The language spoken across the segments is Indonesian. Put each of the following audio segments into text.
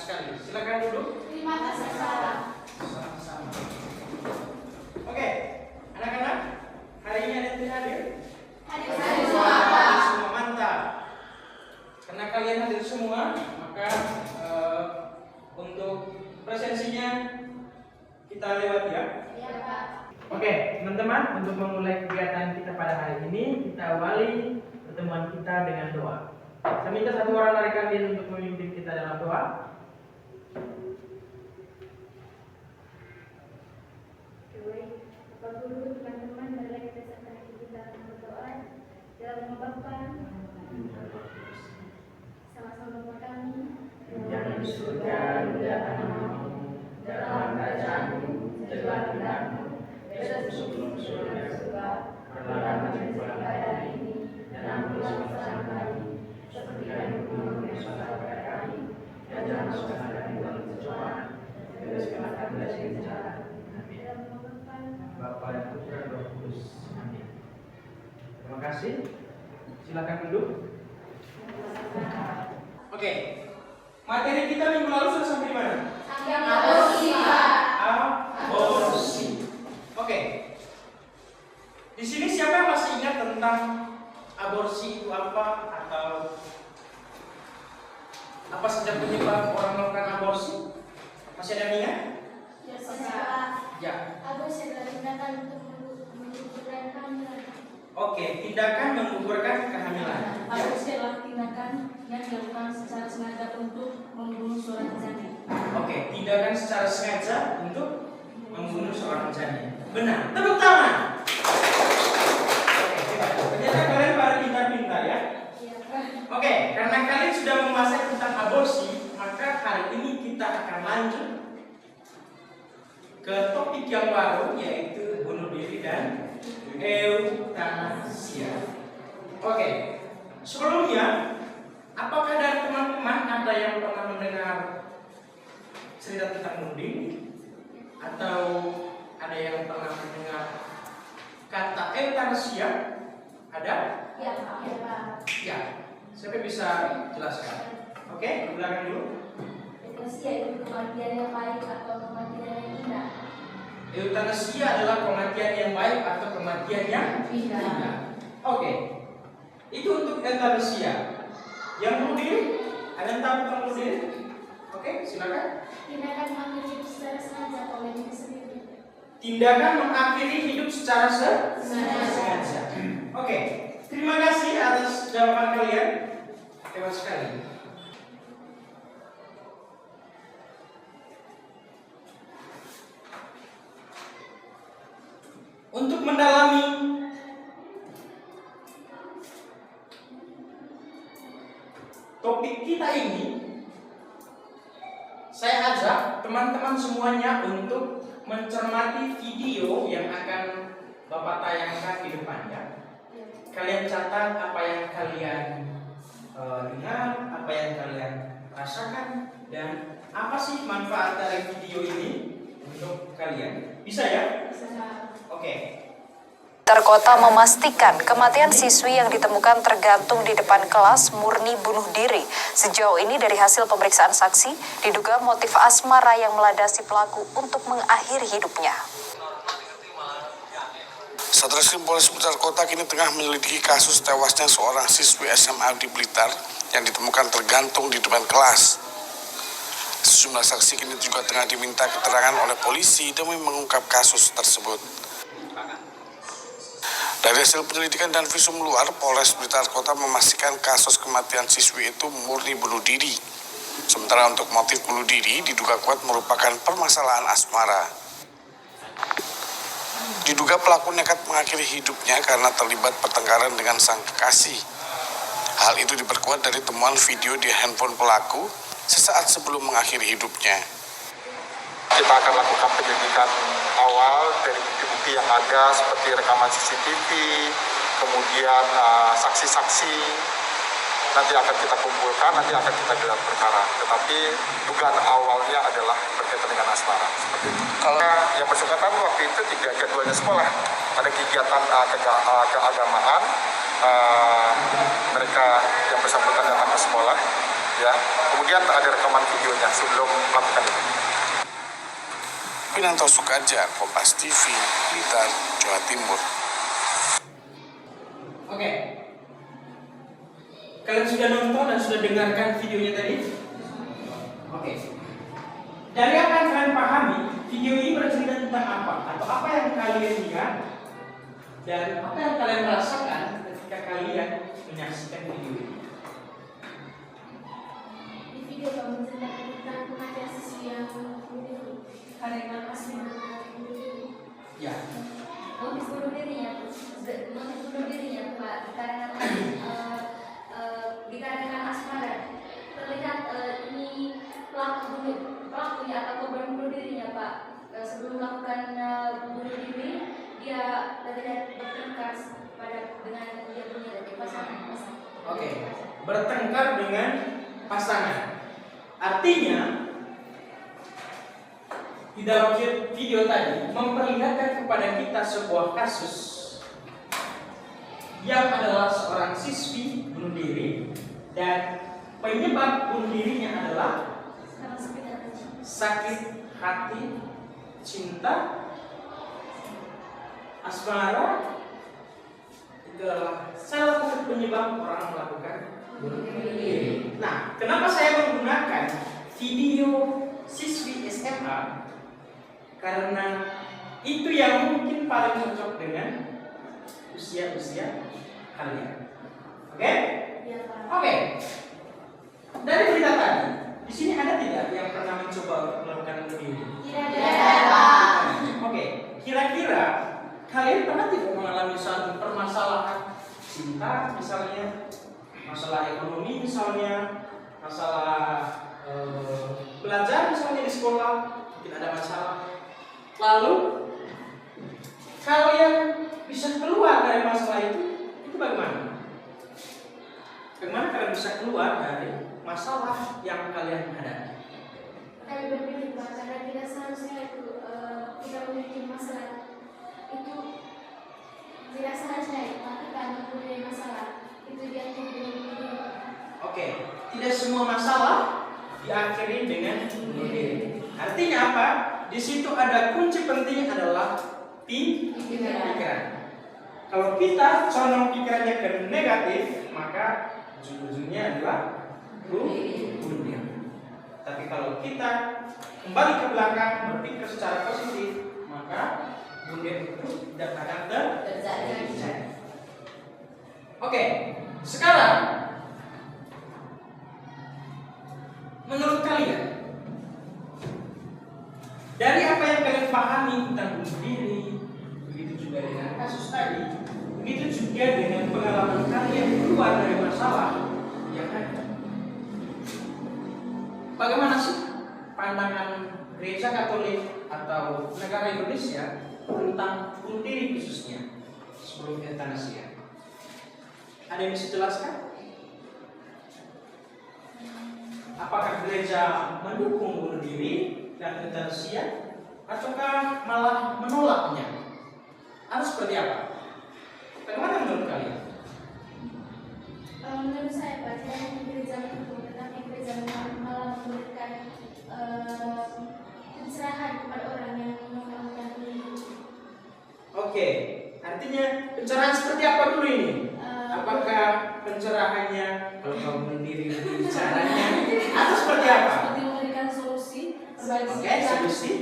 sekali. Silakan duduk. Terima kasih, Sarah. Sama-sama. Oke, anak-anak, hari ini ada yang tidak hadir? Hadir semua. semua. Hadir semua, mantap. Karena kalian hadir semua, maka untuk presensinya kita lewat ya. Iya, Pak. Oke, teman-teman, untuk memulai kegiatan kita pada hari ini, kita awali pertemuan kita dengan doa. Saya minta satu orang dari kalian untuk memimpin kita dalam doa. Bapak Guru, teman-teman, marilah kita sertai hati kita berdoa dalam nama Bapa sama-sama Bapa kami Yang di surga, muliakan namamu, dalam kerajaanmu, jadilah kehendakmu, besok sebelum surga, berlalu menjadi pada hari ini, dan ampunilah kesalahan kami, seperti kami mengampuni saudara kami, dan jangan masukkan kami dalam pencobaan, bebaskanlah kami dari yang jahat. Amin. Bapa dan Putra dan Roh Kudus. Amin. Terima kasih. Silakan duduk. Oke. Materi kita minggu lalu sudah sampai di mana? Aborsi, Pak. Aborsi. Oke. Di sini siapa yang masih ingat tentang aborsi itu apa atau apa saja penyebab orang melakukan aborsi? Masih ada yang ingat? Ya, Pak. Ya. Aborsi adalah tindakan untuk menggugurkan kehamilan. Oke, tindakan menggugurkan kehamilan. Ya. Aborsi adalah tindakan yang dilakukan secara sengaja untuk membunuh seorang janin. Oke, tindakan secara sengaja untuk membunuh seorang janin. Benar. Tepuk tangan. Oke, hebat. Ternyata kalian para pintar-pintar ya. Iya, Pak. Oke, karena kalian sudah menguasai tentang aborsi, maka kali ini kita akan lanjut ke topik yang baru, yaitu bunuh diri dan eutanasia. Oke, sebelumnya, apakah dari teman-teman ada yang pernah mendengar cerita tentang bunuh diri? Atau ada yang pernah mendengar kata eutanasia? Ada? Iya, Pak. Iya, Pak. Ya, siapa bisa jelaskan? Oke, di belakang dulu. Euthanasia itu kematian yang baik atau kematian yang indah. Eutanasia adalah kematian yang baik atau kematian yang Indah. Oke, itu untuk eutanasia. Yang bunuh diri, ada yang tahu tentang bunuh diri? Oke, silakan. Tindakan mengambil hidup secara sengaja oleh diri sendiri. Tindakan mengakhiri hidup secara Sengaja. sengaja. Oke, terima kasih atas jawaban kalian. Hebat sekali. Untuk mendalami topik kita ini, saya ajak teman-teman semuanya untuk mencermati video yang akan Bapak tayangkan di depannya. Kalian catat apa yang kalian dengar, apa yang kalian rasakan, dan apa sih manfaat dari video ini untuk kalian. Bisa ya? Oke. Terkota memastikan kematian siswi yang ditemukan tergantung di depan kelas murni bunuh diri. Sejauh ini dari hasil pemeriksaan saksi, diduga motif asmara yang melandasi pelaku untuk mengakhiri hidupnya. Satreskrim Polres Blitar Kota kini tengah menyelidiki kasus tewasnya seorang siswi SMA di Blitar yang ditemukan tergantung di depan kelas. Sejumlah saksi kini juga tengah diminta keterangan oleh polisi demi mengungkap kasus tersebut. Dari hasil penyelidikan dan visum luar, Polres Blitar Kota memastikan kasus kematian siswi itu murni bunuh diri. Sementara untuk motif bunuh diri diduga kuat merupakan permasalahan asmara. Diduga pelaku nekat mengakhiri hidupnya karena terlibat pertengkaran dengan sang kekasih. Hal itu diperkuat dari temuan video di handphone pelaku sesaat sebelum mengakhiri hidupnya. Kita akan lakukan penyelidikan awal dari bukti-bukti yang ada seperti rekaman CCTV, kemudian saksi-saksi. Nanti akan kita kumpulkan, nanti akan kita gelar perkara. Tetapi dugaan awalnya adalah berkaitan dengan asmara. Seperti itu. Kalau yang bersangkutan waktu itu keduanya sekolah, ada kegiatan keagamaan, mereka yang bersangkutan datang ke sekolah. ya. Kemudian ada rekaman videonya sebelum melakukan itu. Pinanto Sukaja, Kompas TV, Blitar, Jawa Timur. Oke. Kalian sudah nonton dan sudah dengarkan videonya tadi? Oke. Dari apa yang kalian pahami, video ini bercerita tentang apa? Atau apa yang kalian lihat? Dan apa yang kalian rasakan ketika kalian menyaksikan video ini? Di video kamu menceritakan tentang kematian siswi yang karena asma. Ya. Motif bunuh dirinya, Pak, dikarenakan asmara. Terlihat ini pelakunya atau korban bunuh dirinya, Pak. Sebelum melakukan bunuh diri, dia terlihat bertengkar dengan dia punya dari pasangan. Oke. Bertengkar dengan pasangan. Artinya di dalam video tadi memperlihatkan kepada kita sebuah kasus yang adalah seorang siswi bunuh diri dan penyebab bunuh dirinya adalah sakit hati, cinta, asmara. Itu adalah salah satu penyebab orang melakukan bunuh diri. Nah, kenapa saya menggunakan video siswi SMA? Karena itu yang mungkin paling cocok dengan usia-usia kalian. Oke? Iya, Pak. Oke. Dari berita tadi, di sini ada tidak yang pernah mencoba melakukan bunuh diri? Tidak ada, Pak. Oke. Kira-kira kalian pernah tidak mengalami suatu permasalahan cinta, misalnya, masalah ekonomi, misalnya, masalah belajar, misalnya di sekolah, mungkin ada masalah. Lalu kalian bisa keluar dari masalah itu bagaimana? Bagaimana kalian bisa keluar dari masalah yang kalian hadapi? Kami berpikir, Pak, karena tidak seharusnya itu kita memiliki masalah itu tidak seharusnya tapi karena mempunyai masalah itu diakhiri dengan bunuh diri. Oke, tidak semua masalah diakhiri dengan bunuh diri. Artinya apa? Di situ ada kunci penting adalah pikiran. Kalau kita condong pikirannya ke negatif, maka ujung-ujungnya adalah bunuh diri. Tapi kalau kita kembali ke belakang berpikir secara positif, maka bunuh diri itu tidak akan terjadi. Oke, sekarang menurut kalian, dari apa yang kalian pahami tentang bunuh diri, begitu juga dengan kasus tadi, begitu juga dengan pengalaman kalian keluar dari masalah yang ada. Bagaimana sih pandangan Gereja Katolik atau negara Indonesia tentang bunuh diri khususnya sebelum eutanasia? Ada yang bisa jelaskan? Apakah gereja mendukung bunuh diri dan eutanasia ataukah malah menolaknya? Atau seperti apa? Bagaimana menurut kalian? Menurut saya, Pak, tidak hanya gereja mendukung, tetapi gereja malah memberikan pencerahan kepada orang yang melakukan bunuh diri. Oke, artinya pencerahan seperti apa dulu ini? Apakah pencerahannya kalau kamu bunuh diri caranya atau seperti apa? Seperti memberikan solusi, berbagi Oke, pikiran, solusi,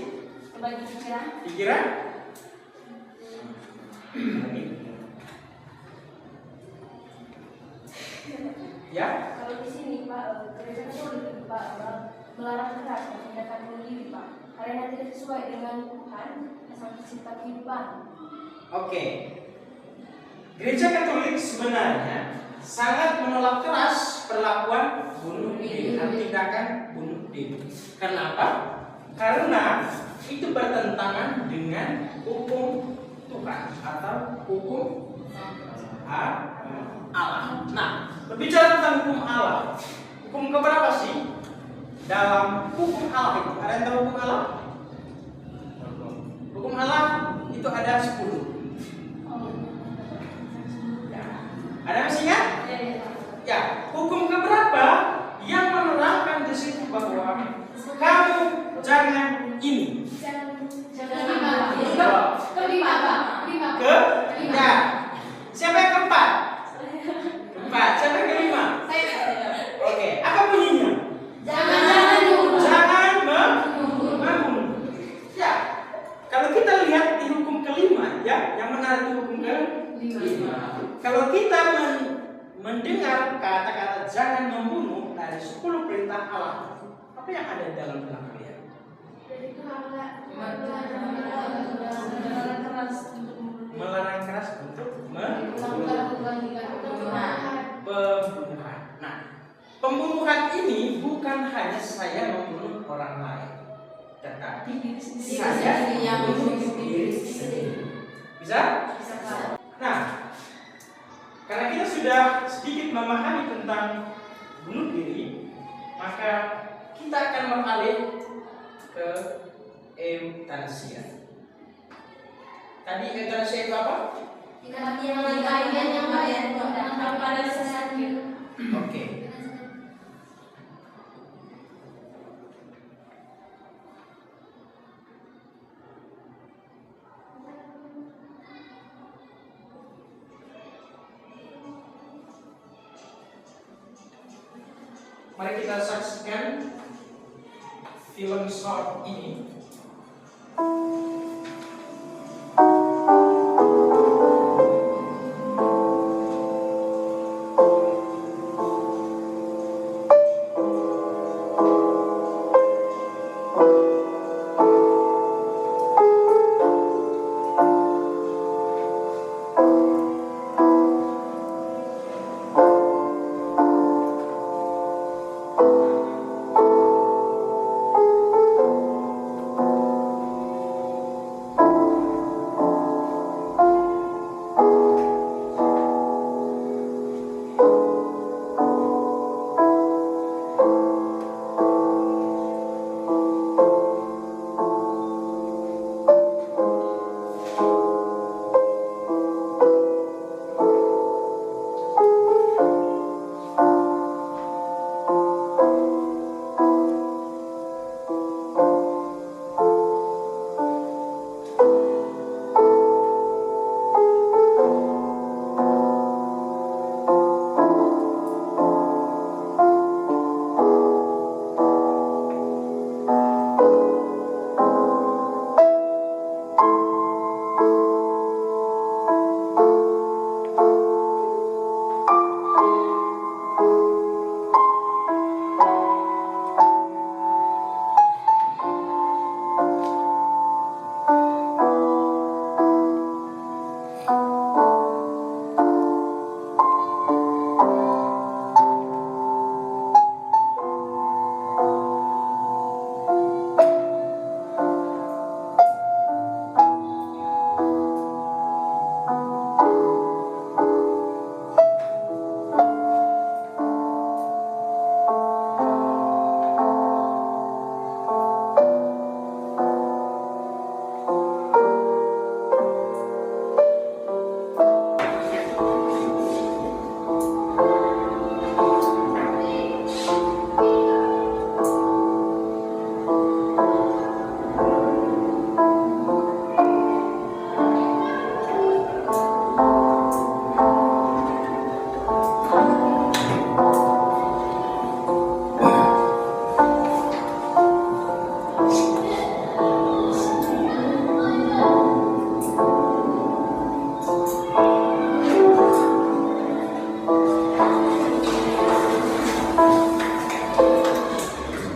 berbagi pikiran. pikiran. Ya, Kalau di sini, Pak, gereja Katolik, Pak, melarang keras tindakan bunuh diri, Pak, karena tidak sesuai dengan Tuhan asal pencipta kehidupan. oke. Gereja Katolik sebenarnya sangat menolak keras perlakuan bunuh diri atau tindakan bunuh diri. Kenapa? Karena itu bertentangan dengan hukum Tuhan atau hukum Allah. Nah, berbicara tentang hukum Allah, hukum keberapa sih? Dalam hukum Allah itu ada yang tahu hukum Allah? Hukum Allah itu ada 10. Ada yang masih ingat? Ya, hukum keberapa yang menurut Kamu jangan ini. Kelima, Pak. Ya. Siapa yang keempat? Keempat. Siapa yang kelima? Oke. Apa bunyinya? Jangan membunuh. Ya. Kalau kita lihat di hukum kelima, ya, yang menarik itu hukum kelima. Kalau kita mendengar kata-kata jangan membunuh dari 10 perintah Allah, apa yang ada dalam benak kalian? Melarang keras untuk pembunuhan. Nah, pembunuhan ini bukan hanya saya membunuh orang lain, tetapi saya yang membunuh diri sendiri. Bisa? Nah, karena kita sudah sedikit memahami tentang bunuh diri, maka kita akan beralih ke eutanasia. Tadi eutanasia itu apa? Oke. Mari kita saksikan film short ini.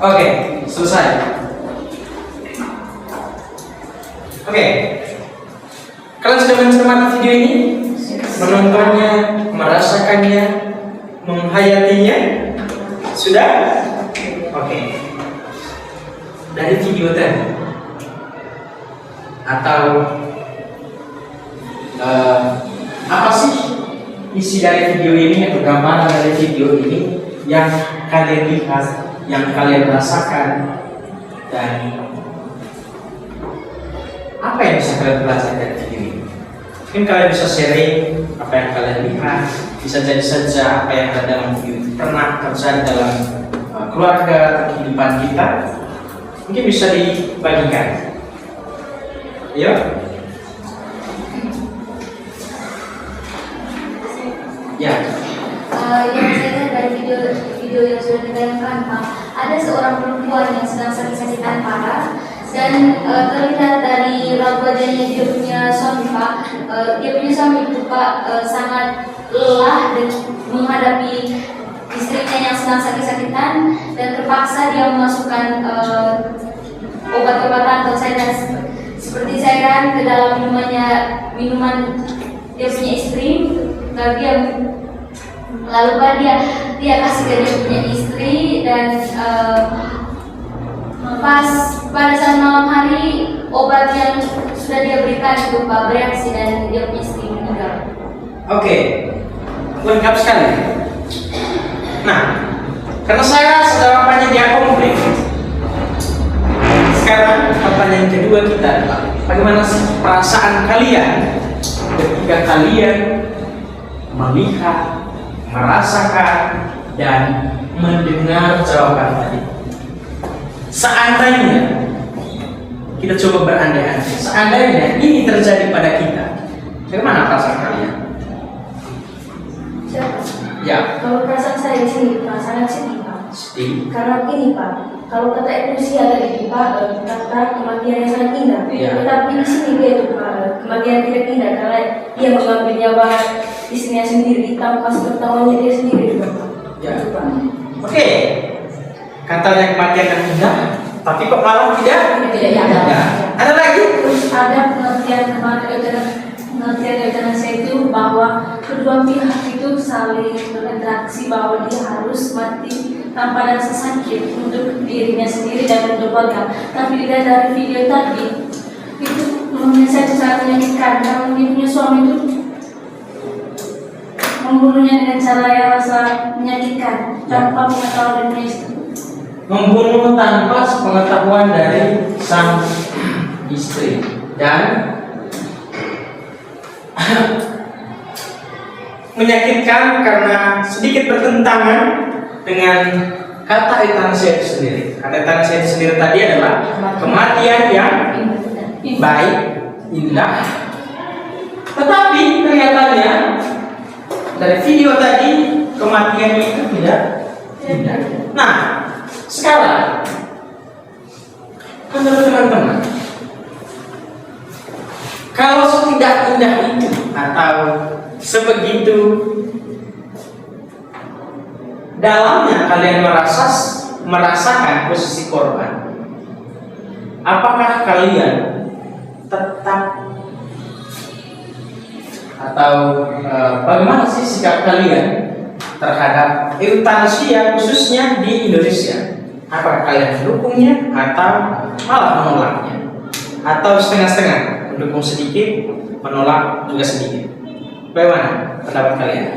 Oke, selesai. Oke. Kalian sudah mencermati video ini? Menontonnya, merasakannya, menghayatinya? Sudah? Oke. Dari video tadi atau apa sih isi dari video ini atau gambaran dari video ini yang kalian lihat, yang kalian rasakan, dan apa yang bisa kalian belajar dari video ini? Mungkin kalian bisa sharing apa yang kalian lihat, bisa jadi saja apa yang ada dalam video itu pernah terjadi dalam keluarga, kehidupan kita, mungkin bisa dibagikan. Ya. Ya. Yang saya lihat dari video yang sudah ditayangkan, Pak, ada seorang perempuan yang sedang sakit-sakitan parah dan terlihat dari raut wajahnya dia punya suami, Pak. Dia punya suami itu, Pak, sangat lelah dan menghadapi istrinya yang sedang sakit-sakitan dan terpaksa dia memasukkan obat-obatan atau cairan seperti cairan ke dalam minuman dia punya istri. Lalu dia kasih ke dia punya istri dan pas pada saat malam hari obat yang sudah dia berikan itu, Pak, bereaksi dan dia punya istri meninggal. Oke, lengkap sekali. Nah, karena saya sedang dia konflik. Sekarang pertanyaan kedua kita adalah bagaimana perasaan kalian ketika kalian melihat, merasakan, dan mendengar jawaban tadi. Seandainya kita coba berandai-andai, seandainya ini terjadi pada kita, bagaimana perasaan kalian? Ya. Kalau perasaan saya di sini, Pak, sangat sedih, Pak. Sedih. Karena ini, Pak, kalau kata Eklesia tadi, Pak, kata kematian yang sangat indah. Iya. Tetapi di sini dia itu, Pak, kematian tidak indah karena dia mengambil nyawa istrinya sendiri tanpa sepengetahuannya dia sendiri juga, Pak. Ya. Itu, Pak. Oke. Katanya kematian yang indah, tapi kok malah tidak? Tidak ada. Ya. Ada lagi? Terus ada pengertian euthanasia itu bahwa kedua pihak itu saling berinteraksi bahwa dia harus mati tanpa ada rasa sakit untuk dirinya sendiri dan untuk keluarga. Tapi dilihat dari video tadi itu menurut saya itu sangat menyakitkan karena dia punya suami itu membunuhnya dengan cara yang rasa menyakitkan tanpa pengetahuan dari istri. Membunuh tanpa pengetahuan dari sang istri dan menyakitkan karena sedikit bertentangan dengan kata euthanasia itu sendiri. Kata euthanasia itu sendiri tadi adalah kematian yang baik, indah. Tetapi kelihatannya dari video tadi kematian itu tidak indah. Nah, sekarang menurut teman-teman, kalau setidak indah itu atau sebegitu dalamnya kalian merasakan posisi korban, apakah kalian tetap atau bagaimana sih sikap kalian terhadap euthanasia khususnya di Indonesia? Apakah kalian mendukungnya atau malah menolaknya? Atau setengah-setengah, mendukung sedikit, menolak juga sedikit? Bagaimana pendapat kalian?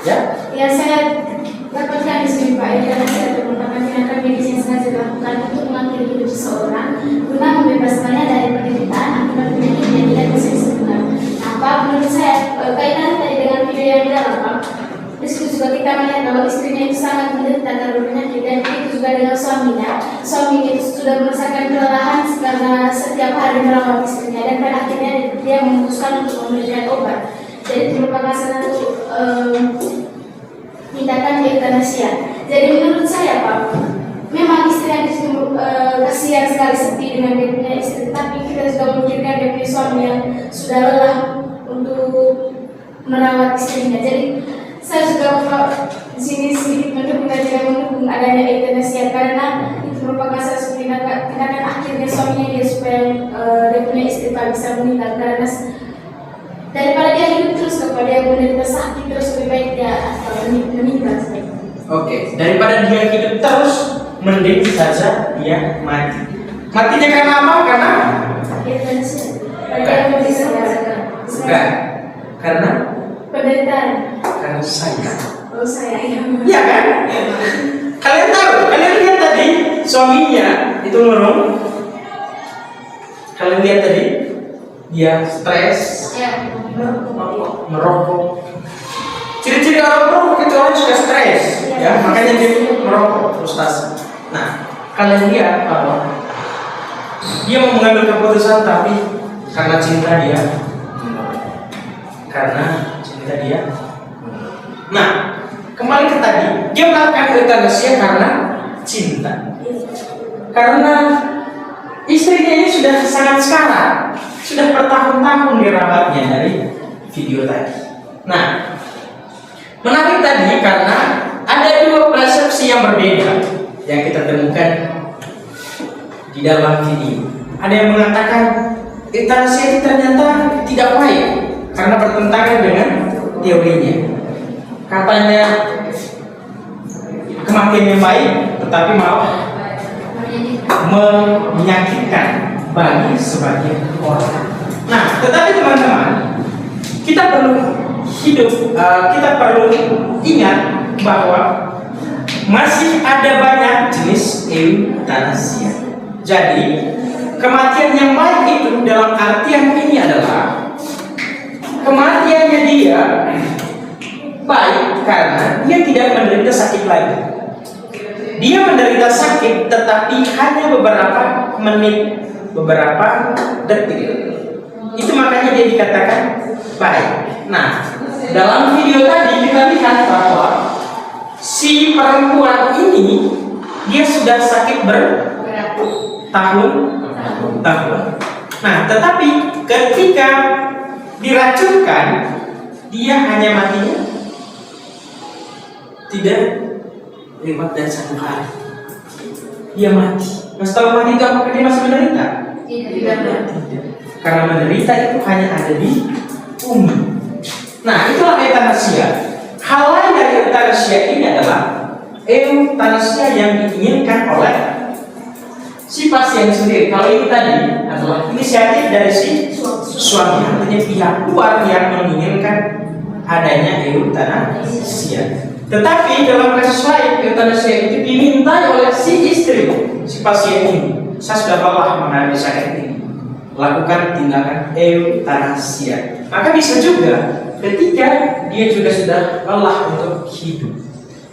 Ya? Ya, saya dapatkan di sini, Pak, euthanasia itu merupakan tindakan medis yang sengaja dilakukan untuk mengakhiri hidup seseorang guna membebaskannya dari penderitaan akibat penyakit yang tidak bisa disembuhkan. Nah, Pak, menurut saya kaitan tadi dengan video yang di dalam, Pak, di situ juga kita melihat bahwa istrinya itu sangat menderita karena penyakit dan itu juga dengan suaminya. Suaminya itu sudah merasakan kelelahan karena setiap hari merawat istrinya dan pada akhirnya dia memutuskan untuk memberikan obat. Jadi itu merupakan satu tindakan euthanasia. Jadi menurut saya, Pak, memang istrinya itu kasihan sekali sepi dengan dia punya istri, tapi kita juga memikirkan dia punya suami yang sudah lelah untuk merawat istrinya. Jadi saya juga di sini sedikit mendukung dan tidak mendukung adanya euthanasia karena itu merupakan salah satu tindakan akhirnya suaminya dia supaya dia punya istri Pak bisa meninggal karena daripada dia hidup terus kepada dia menderita sakit terus lebih baik dia meninggal. Oke, daripada dia hidup terus mending saja dia mati. Matinya karena apa? Karena Euthanasia. Karena dia bisa merasakan. bukan karena Penderitaan. karena sayang. Oh, saya Iya kan? Kalian tahu, kalian lihat tadi suaminya itu murung. Kalian lihat tadi dia stres, Ya. merokok. Ciri-ciri orang perokok itu orang suka stres, ya, makanya dia merokok, frustasi. Nah, kalian lihat apa? Dia mau mengambil keputusan tapi karena cinta dia, Nah, kembali ke tadi, dia melakukan euthanasia karena cinta. Karena istrinya ini sudah sangat sekarat, sudah bertahun-tahun dirawatnya dari video tadi. Nah, menarik tadi karena ada dua persepsi yang berbeda yang kita temukan di dalam video. Ada yang mengatakan euthanasia itu ternyata tidak baik karena bertentangan dengan teorinya. Katanya kematian yang baik, tetapi malah menyakitkan bagi sebagian orang. Nah, tetapi teman-teman, kita perlu ingat bahwa masih ada banyak jenis euthanasia. Jadi, kematian yang baik itu dalam artian ini adalah kematiannya dia baik karena dia tidak menderita sakit lagi. Dia menderita sakit tetapi hanya beberapa menit, beberapa detik. Itu makanya dia dikatakan baik. Nah, dalam video tadi kita lihat bahwa si perempuan ini dia sudah sakit bertahun-tahun. Nah, tetapi ketika diracunkan, dia hanya matinya tidak lewat dari 1 hari. Dia mati. Nah, setelah mati itu apakah dia masih menderita? Tidak. Karena menderita itu hanya ada di bumi. Nah, itulah euthanasia. Hal lain dari euthanasia ini adalah euthanasia yang diinginkan oleh si pasien sendiri. Kalau ini tadi adalah inisiatif dari si suami, artinya pihak luar yang menginginkan adanya euthanasia. Tetapi dalam kasus lain euthanasia itu diminta oleh si istri, si pasien ini. Saya sudah lelah menghadapi sakit ini, lakukan tindakan euthanasia. Maka bisa juga ketika dia juga sudah lelah untuk hidup.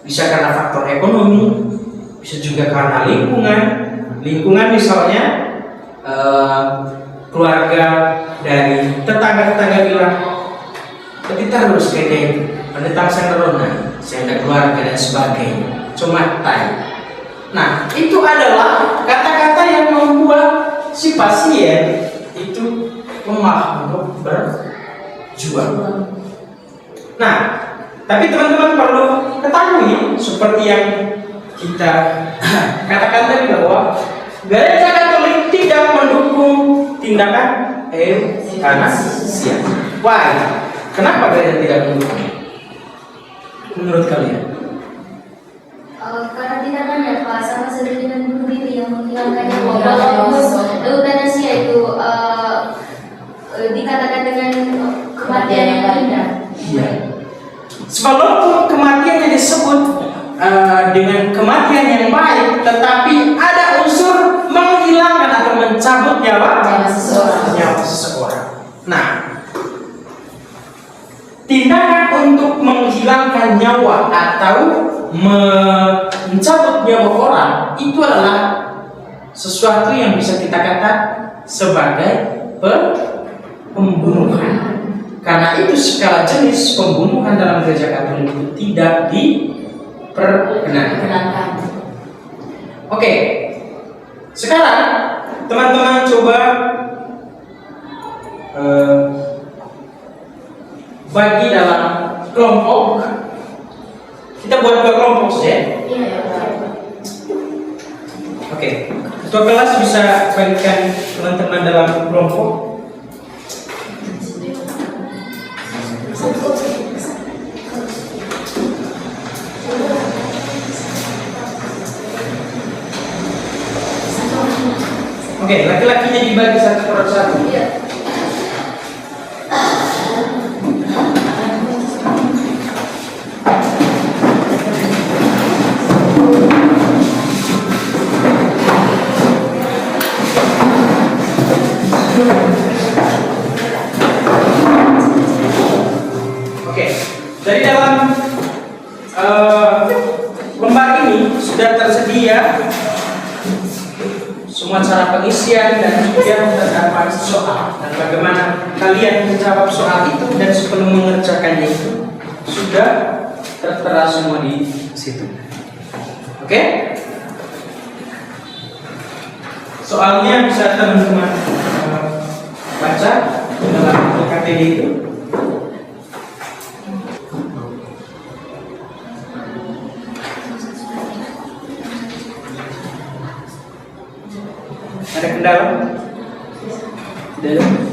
Bisa karena faktor ekonomi, bisa juga karena lingkungan misalnya keluarga dari tetangga-tetangga bilang kita harus kayak pendetang senderona, saya ada keluarga dan sebagainya, cuma tai. Nah, itu adalah kata-kata yang membuat si pasien itu lemah untuk berjuang. Nah, tapi teman-teman perlu ketahui seperti yang kita katakan tadi bahwa Gereja Katolik tidak mendukung tindakan euthanasia. Why? Kenapa gereja tidak mendukung? Menurut kalian? Karena tindakannya Pak sama saja dengan bunuh diri yang menghilangkan nyawa. Kalau euthanasia itu dikatakan dengan kematian yang indah. Iya. Sebelum kematian yang disebut dengan kematian yang baik, tetapi ada unsur menghilangkan atau mencabut nyawa seseorang. Nah, tindakan untuk menghilangkan nyawa atau mencabut nyawa orang itu adalah sesuatu yang bisa kita katakan sebagai pembunuhan. Karena itu segala jenis pembunuhan dalam gereja Katolik itu tidak diperkenankan. Oke, sekarang teman-teman coba bagi dalam kelompok. Kita buat 2 kelompok saja. Oke, ketua kelas bisa bagikan teman-teman dalam kelompok. Oke, laki-lakinya dibagi 1/1. Iya. Oke, Jadi dalam lembar ini sudah tersedia semua cara pengisian dan juga terdapat soal, dan bagaimana kalian menjawab soal itu dan sebelum mengerjakannya itu sudah tertera semua di situ. Oke? Soalnya bisa teman-teman baca dalam KTD itu. Ada kendala? Tidak ada?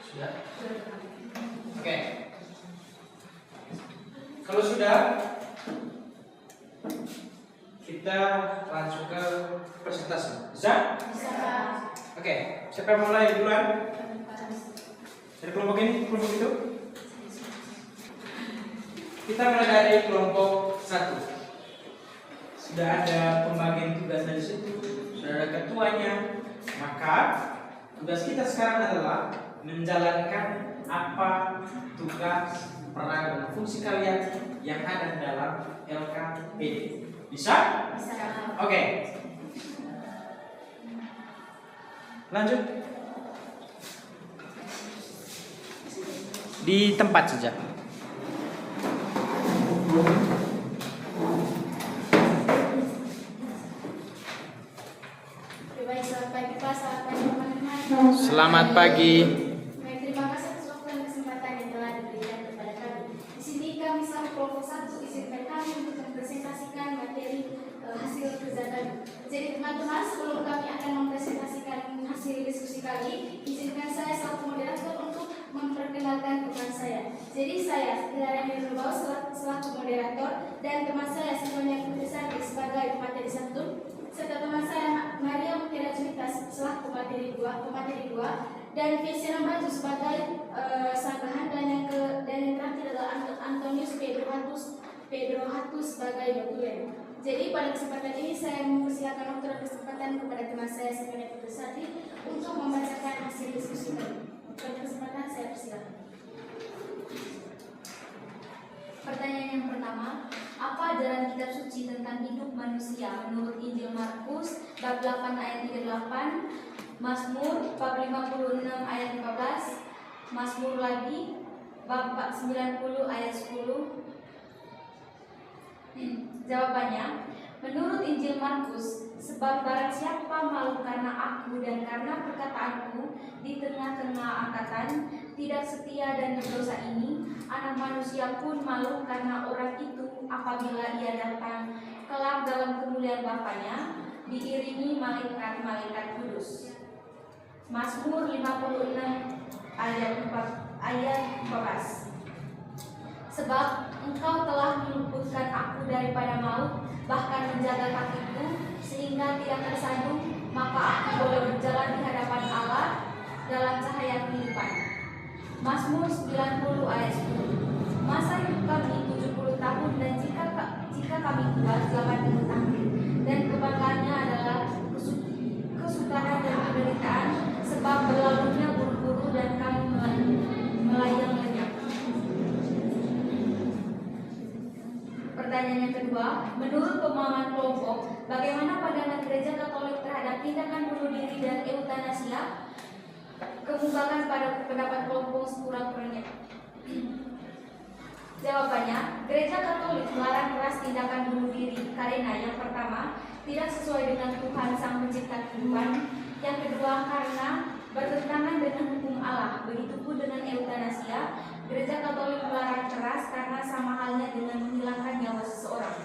Sudah? Oke. Kalau sudah, kita langsung ke presentasi. Bisa? Bisa. Oke. Siapa yang mulai duluan? Dari kelompok ini, kelompok itu? Kita mulai dari kelompok 1. Sudah ada pembagian tugas dari situ, sudah ada ketuanya. Maka tugas kita sekarang adalah menjalankan apa tugas, peran, dan fungsi kalian yang ada dalam LKPD. Bisa? Bisa. Oke. Lanjut. Di tempat saja. Baik, selamat pagi Pak, selamat pagi teman-teman. Selamat pagi. Baik, terima kasih atas waktu dan kesempatan yang telah diberikan kepada kami. Di sini kami selaku kelompok 1 izinkan kami untuk mempresentasikan materi hasil kerja kami. Jadi teman-teman, sebelum kami akan mempresentasikan hasil diskusi kami, izinkan saya selaku moderator untuk memperkenalkan teman saya. Jadi saya Dilara Mirnubau selaku moderator dan teman saya semuanya Putri Sari sebagai materi 1, serta teman saya Maria Mutiara Juwita selaku materi 2, dan Vincent Baju sebagai sanggahan, dan yang terakhir adalah Antonius Pedro Hatus sebagai notulen. Jadi pada kesempatan ini saya mempersilakan waktu dan kesempatan kepada teman saya semuanya Putri Sari untuk membacakan hasil diskusi kami. Pada kesempatan saya persilakan. Pertanyaan yang pertama, apa dalam kitab suci tentang hidup manusia menurut Injil Markus bab 8 ayat 38, Mazmur bab 56 ayat 15, Mazmur lagi bab 90 ayat 10? Jawabannya, Menurut Injil Markus, sebab barang siapa malu karena aku dan karena perkataanku di tengah-tengah angkatan tidak setia dan berdosa ini, Anak Manusia pun malu karena orang itu apabila ia datang kelak dalam kemuliaan Bapanya diiringi malaikat-malaikat kudus. Mazmur 56 ayat 14. Sebab Engkau telah meluputkan aku daripada maut, bahkan menjaga kakiku sehingga tidak tersandung, maka aku boleh berjalan di hadapan Allah dalam cahaya kehidupan. Mazmur 90 ayat 10. Masa hidup kami 70 tahun, dan jika kami tua 80 tahun, dan kebanggaannya adalah kesukaran dan penderitaan, sebab berlalunya buru-buru dan kami melayang lenyap. Pertanyaan yang kedua, menurut pemahaman kelompok, bagaimana pandangan Gereja Katolik terhadap tindakan bunuh diri dan eutanasia? Kemukakan pada pendapat kelompok sekurang-kurangnya. Jawabannya, Gereja Katolik melarang keras tindakan bunuh diri karena yang pertama, tidak sesuai dengan Tuhan Sang Pencipta kehidupan. Yang kedua, karena bertentangan dengan hukum Allah. Begitupun dengan eutanasia, Gereja Katolik melarang keras karena sama halnya dengan menghilangkan nyawa seseorang.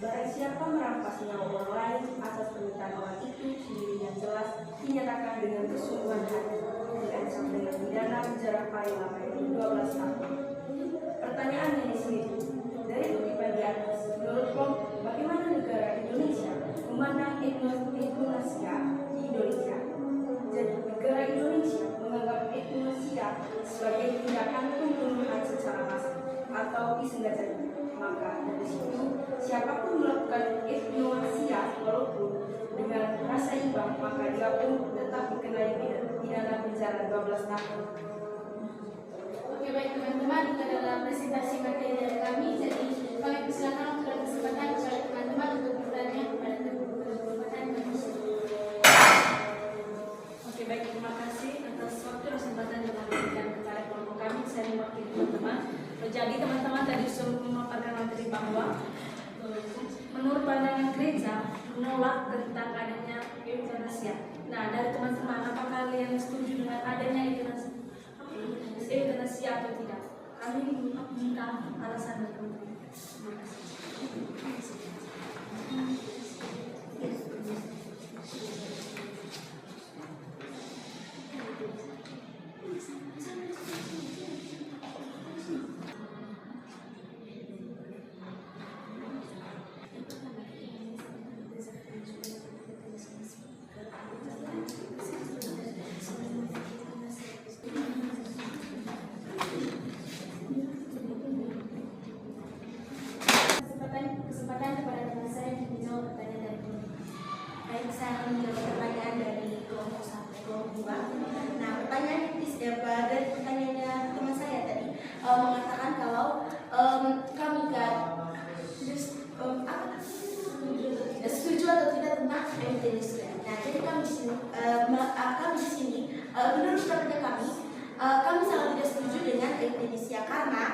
Barang siapa merampas nyawa orang lain atas permintaan orang itu sendiri yang jelas dinyatakan dengan kesungguhan hati, diancam dengan pidana penjara paling lama yaitu 12 tahun. Pertanyaannya di sini, dari kutipan di atas, menurut kelompok, bagaimana negara Indonesia memandang euthanasia di Indonesia? Jadi negara Indonesia menganggap euthanasia sebagai tindakan pembunuhan secara massal atau disengajanya. Maka dari situ, siapapun melakukan euthanasia walaupun dengan rasa imbang, maka dia pun tetap dikenai pidana penjara 12 tahun. Oke, baik teman-teman, itu adalah presentasi materi dari kami. Jadi kami persilakan untuk kesempatan kepada teman-teman untuk bertanya kepada kesempatan kami. Oke, baik, terima kasih atas waktu dan kesempatan yang diberikan kepada kelompok kami. Saya mewakili teman-teman. Jadi teman-teman tadi sudah memaparkan materi bahwa menurut pandangan gereja menolak tentang adanya eutanasia. Nah, dari teman-teman, apakah kalian setuju dengan adanya euthanasia atau tidak? Kami minta alasan dari teman-teman. Terima kasih. Kesempatan kepada teman saya untuk menjawab pertanyaan dari kelompok. Baik, saya akan menjawab pertanyaan dari kelompok 1, kelompok 2. Nah, pertanyaan dari pertanyaannya teman saya tadi mengatakan kalau kami kan setuju atau tidak tentang euthanasia. Nah, jadi kami di sini, menurut kerja kami sangat tidak setuju dengan euthanasia karena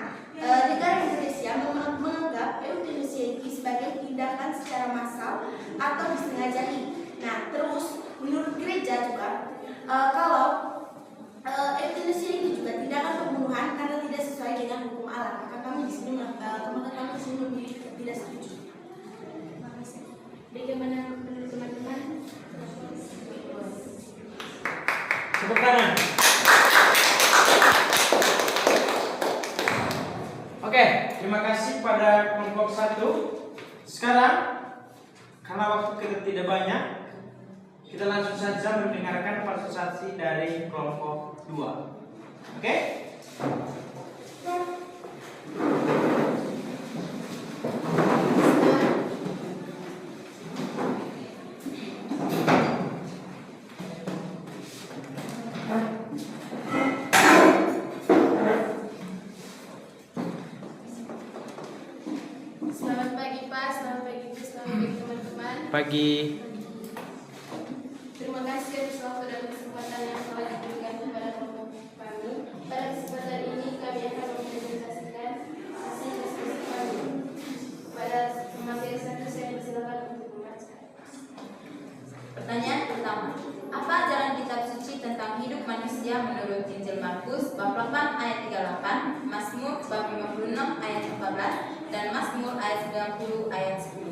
negara Indonesia menganggap euthanasia itu sebagai tindakan secara massal atau disengajai. Nah, terus menurut gereja juga kalau euthanasia itu juga tindakan pembunuhan karena tidak sesuai dengan hukum Allah. Maka kami di sini tidak setuju. Bagaimana menurut teman-teman? Tepuk tangan. Oke, terima kasih pada kelompok 1. Sekarang, karena waktu kita tidak banyak, kita langsung saja mendengarkan presentasi dari kelompok 2. Oke? Selamat pagi Pak, selamat pagi Bu, selamat pagi teman-teman. Pagi. Terima kasih atas waktu dan kesempatan yang telah diberikan kepada kelompok manusia menurut Injil Markus bab 8 ayat 38, Mazmur bab 56 ayat 14, dan Mazmur ayat 90 ayat 10.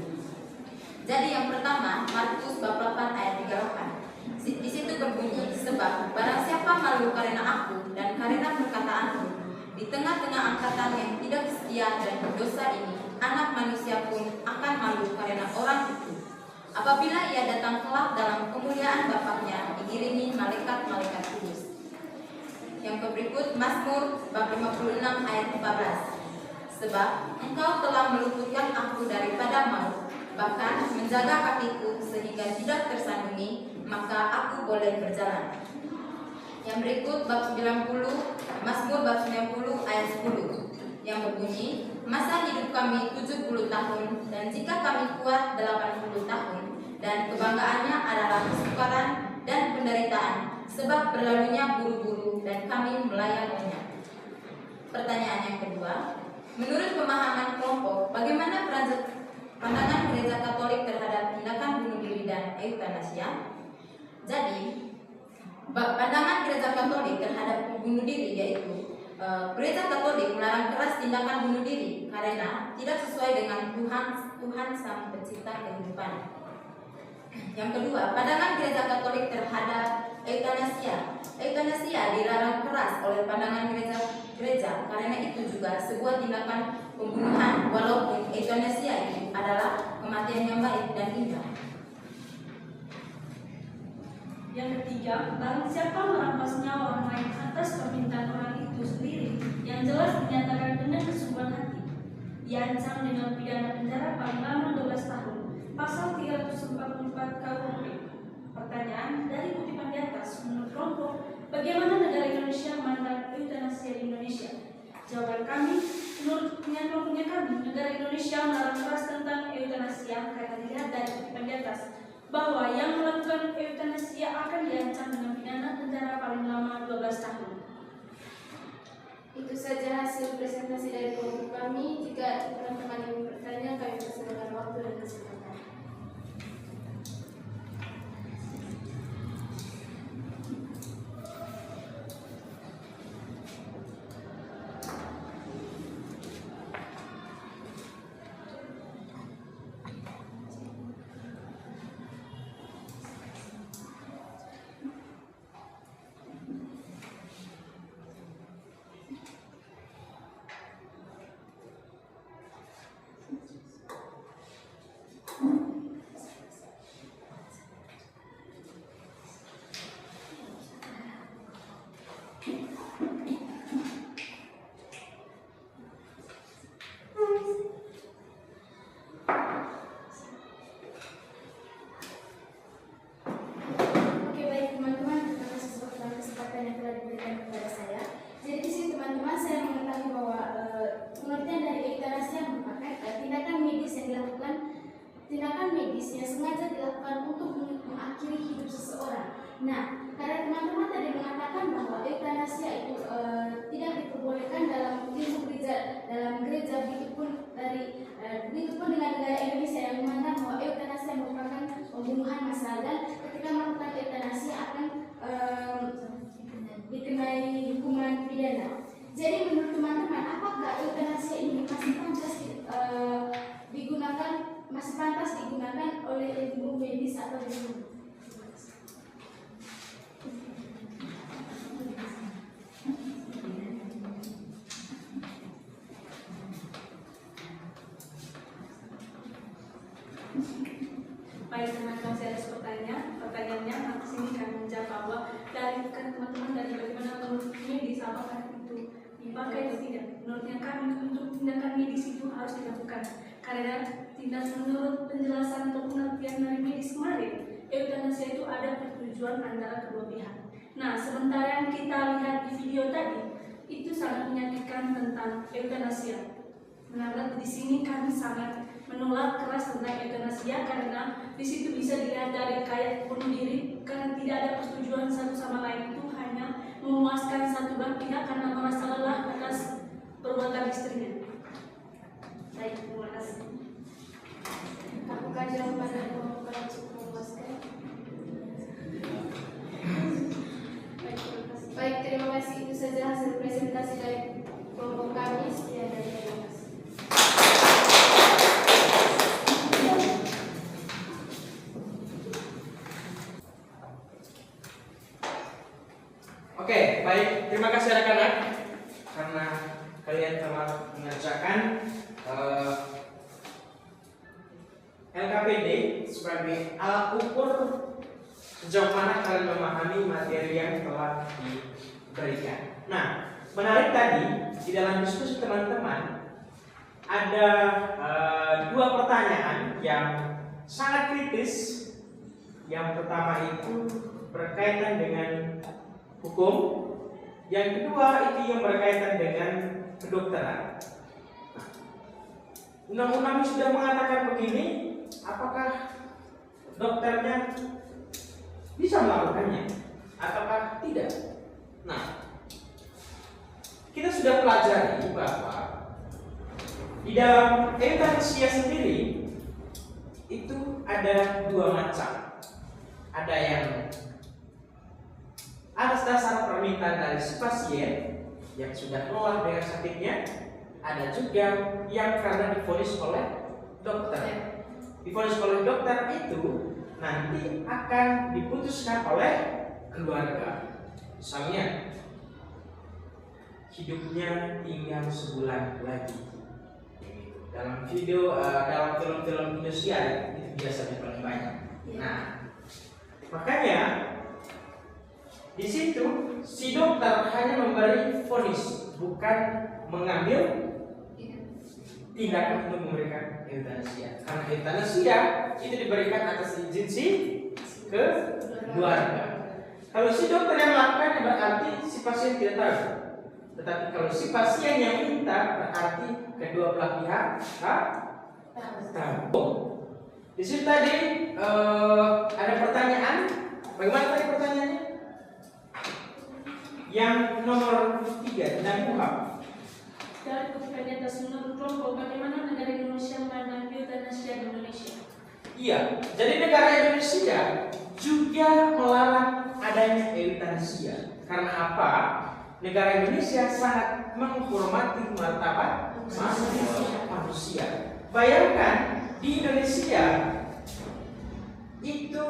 Jadi yang pertama, Markus bab 8 ayat 38. Di situ berbunyi, sebab barang siapa malu karena aku dan karena perkataanku di tengah-tengah angkatan yang tidak setia dan berdosa ini, anak manusia pun akan malu karena orang itu. Apabila ia datang kelak dalam kemuliaan Bapaknya diiringi malaikat-malaikat kudus. Yang berikut Mazmur bab 56 ayat 14. Sebab engkau telah meluputkan aku daripada maut, bahkan menjaga kakiku sehingga tidak tersandungi, maka aku boleh berjalan. Yang berikut bab 90, Mazmur bab 90 ayat 10 yang berbunyi, masa hidup kami 70 tahun, dan jika kami kuat 80 tahun, dan kebanggaannya adalah kesukaran dan penderitaan, sebab berlalunya buru-buru dan kami melayaninya. Pertanyaan yang kedua, menurut pemahaman kelompok, bagaimana pandangan gereja Katolik terhadap tindakan bunuh diri dan eutanasia? Jadi, pandangan gereja Katolik terhadap bunuh diri yaitu gereja Katolik melarang keras tindakan bunuh diri karena tidak sesuai dengan Tuhan Sang Pencipta kehidupan. Yang kedua, pandangan gereja Katolik terhadap eutanasia. Eutanasia dilarang keras oleh pandangan gereja karena itu juga sebuah tindakan pembunuhan, walaupun eutanasia itu adalah kematian yang baik dan indah. Yang ketiga, barang siapa merampas nyawa orang lain atas permintaan orang itu sendiri yang jelas dinyatakan dengan kesungguhan hati, diancam dengan pidana penjara paling lama 12 tahun. Pasal 344 KUHP. Pertanyaan dari kutipan di atas, menurut kelompok, bagaimana negara Indonesia memandang eutanasia di Indonesia? Jawaban kami, menurut kelompoknya kami, negara Indonesia melarang keras tentang eutanasia karena dilihat dari kutipan di atas bahwa yang melakukan eutanasia akan diancam dengan pidana penjara paling lama 12 tahun. Itu saja hasil presentasi dari kelompok kami. Jika teman-teman ingin bertanya, kami persilakan waktu dan kesempatan. Tindakan medis yang sengaja dilakukan untuk mengakhiri hidup seseorang. Nah, karena teman-teman tadi mengatakan bahwa eutanasia itu tidak diperbolehkan dalam gereja, begitupun dengan negara Indonesia yang memandang bahwa eutanasia merupakan pembunuhan massal, dan ketika melakukan eutanasia akan dikenai hukuman pidana. Jadi menurut teman-teman, apakah eutanasia ini masih pantas digunakan oleh ilmu medis atau ilmu? Baik teman-teman, saya ada pertanyaannya. Maka sini kami menjawab bahwa dari teman-teman dari bagaimana menurut medis apakah itu dipakai atau tidak. Menurutnya kami untuk tindakan medis itu harus dilakukan karena tidak menurut penjelasan atau pengertian dari medis kemarin, eutanasia itu ada persetujuan antara kedua pihak. Nah, sementara yang kita lihat di video tadi itu sangat menyakitkan tentang eutanasia. Menurut di sini kami sangat menolak keras tentang eutanasia karena di situ bisa dilihat dari kayak bunuh diri karena tidak ada persetujuan satu sama lain, itu hanya memuaskan satu belah pihak karena merasa lelah atas perbuatan istrinya. Baik, terima kasih. Apakah jawaban dari kelompok cukup memuaskan? Baik, terima kasih. Baik, terima kasih. Itu saja hasil presentasi dari kelompok kami. Sekian dan terima kasih. Oke, baik. Terima kasih anak-anak karena kalian telah mengerjakan LKPD sebagai alat ukur sejauh mana kalian memahami materi yang telah diberikan. Nah, menarik tadi di dalam diskusi teman-teman ada dua pertanyaan yang sangat kritis. Yang pertama itu berkaitan dengan hukum, yang kedua itu yang berkaitan dengan kedokteran. Undang-undang sudah mengatakan begini, apakah dokternya bisa melakukannya ataukah tidak? Nah, kita sudah pelajari bahwa di dalam euthanasia sendiri itu ada dua macam. Ada yang atas dasar permintaan dari si pasien yang sudah lelah dengan sakitnya, ada juga yang karena divonis oleh dokter. Divonis oleh dokter itu nanti akan diputuskan oleh keluarga. Misalnya hidupnya tinggal sebulan lagi. Dalam film-film Indonesia itu biasanya paling banyak. Nah, makanya di situ si dokter hanya memberi vonis, bukan mengambil tindakan untuk memberikan euthanasia. Karena euthanasia itu diberikan atas izin si keluarga. Kalau si dokter yang melakukan berarti si pasien tidak tahu. Tetapi kalau si pasien yang minta berarti kedua belah pihak tahu. Di situ tadi ada pertanyaan. Bagaimana tadi pertanyaannya? Yang nomor 3 tentang KUHP. Dari pertanyaan atas menurut kelompok, bagaimana negara Indonesia memandang euthanasia di Indonesia? Iya, jadi negara Indonesia juga melarang adanya euthanasia. Karena apa? Negara Indonesia sangat menghormati martabat manusia. Bayangkan di Indonesia itu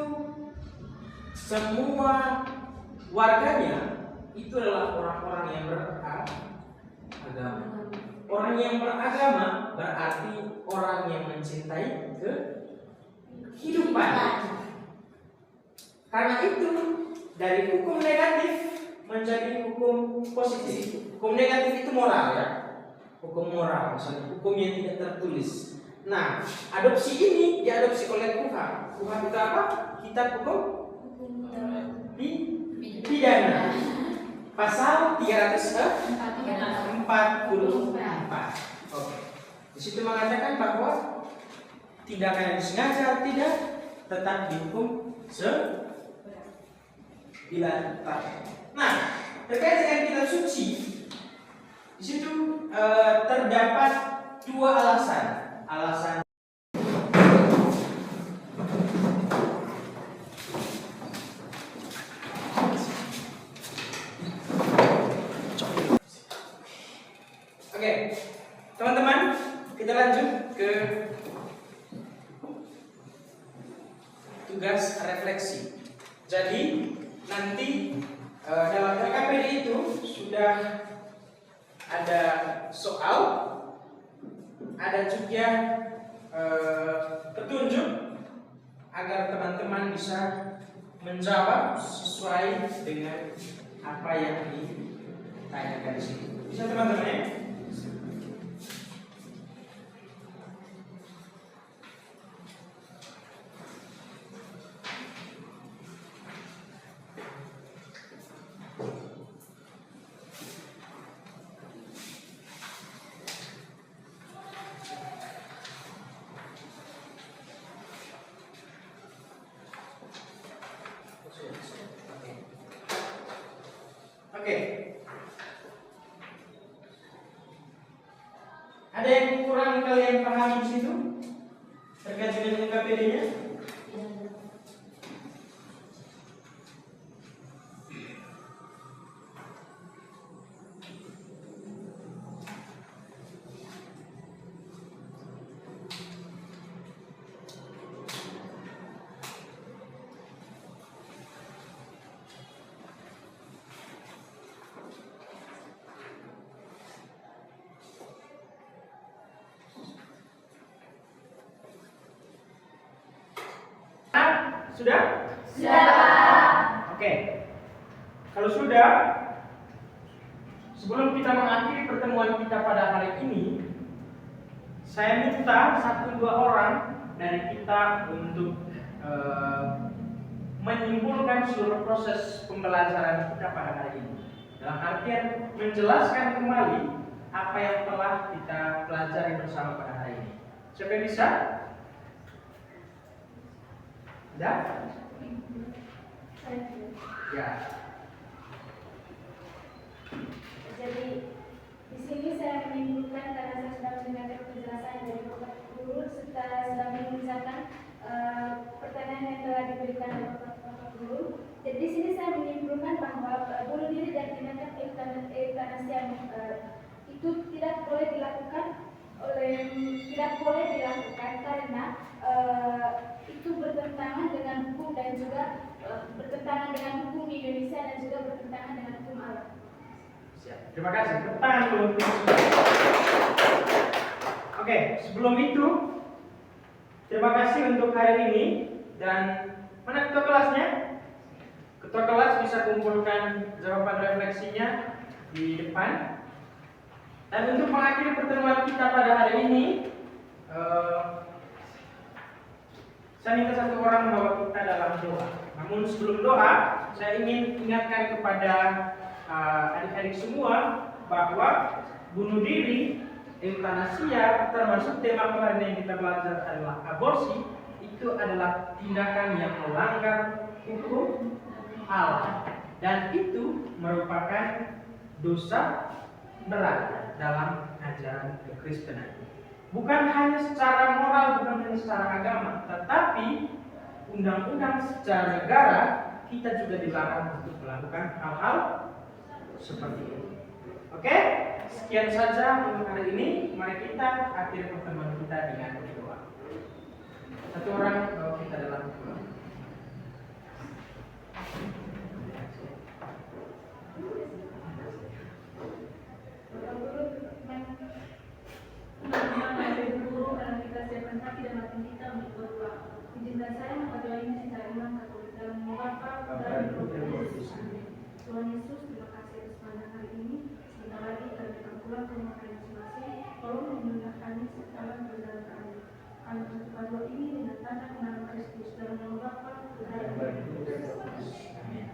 semua warganya itu adalah orang-orang yang beragama. Orang yang beragama berarti orang yang mencintai kehidupan. Karena itu dari hukum negatif menjadi hukum positif. Hukum negatif itu moral ya. Hukum moral, misalnya hukum yang tidak tertulis. Nah, adopsi ini diadopsi oleh KUHP. KUHP itu apa? Kitab hukum pidana. Pasal 344. Oke. Di situ mengatakan bahwa tindakan yang disengaja tidak tetap dihukum seberat. Nah, terkait dengan kitab suci, di situ terdapat dua alasan. Oke, teman-teman, kita lanjut ke tugas refleksi. Jadi nanti dalam LKPD itu sudah ada soal, ada juga petunjuk agar teman-teman bisa menjawab sesuai dengan apa yang ditanyakan di sini. Bisa teman-teman ya? Oke. Ada yang kurang kalian pahami di situ terkait dengan LKPD-nya? Sudah? Sudah, Pak. Oke. Kalau sudah, sebelum kita mengakhiri pertemuan kita pada hari ini, saya minta 1-2 orang dari kita untuk menyimpulkan seluruh proses pembelajaran kita pada hari ini. Dalam artian menjelaskan kembali apa yang telah kita pelajari bersama pada hari ini. Siapa yang bisa? Ada? Ya. Jadi di sini saya menyimpulkan karena saya sudah mendengar penjelasan dari Bapak Guru serta sudah mengucapkan pertanyaan yang telah diberikan oleh Bapak Guru. Jadi di sini saya menyimpulkan bahwa bunuh diri dan tindakan euthanasia itu tidak boleh dilakukan karena itu bertentangan dengan hukum dan juga bertentangan dengan hukum di Indonesia dan juga bertentangan dengan hukum alam. Siap. Terima kasih. Tangan dulu. Oke, sebelum itu terima kasih untuk hari ini. Dan mana ketua kelasnya? Ketua kelas bisa kumpulkan jawaban refleksinya di depan. Dan untuk mengakhiri pertemuan kita pada hari ini, saya minta 1 orang membawa kita dalam doa. Namun sebelum doa, saya ingin ingatkan kepada adik-adik semua bahwa bunuh diri, euthanasia, termasuk tema kemarin yang kita belajar adalah aborsi, itu adalah tindakan yang melanggar hukum Allah, dan itu merupakan dosa berat dalam ajaran kekristenan. Bukan hanya secara moral, bukan hanya secara agama, tetapi undang-undang secara negara kita juga dilarang untuk melakukan hal-hal seperti itu. Oke, sekian saja untuk hari ini. Mari kita akhiri pertemuan kita dengan doa. 1 orang bawa kita dalam doa. Guru, karena kita siapkan hati dan hati kita untuk berdoa. Izinkan saya membaca ini secara iman katolik dalam nama Bapa dan Roh Kudus. Tuhan Yesus, terima kasih atas pandangan hari ini. Sebentar lagi kami akan pulang ke rumah kami masing-masing. Tolong memudahkan kami sekarang berjalan ke akhir. Kami berdoa doa ini dengan tanda kenalan Kristus dalam nama Bapa dan Roh Kudus. Amin.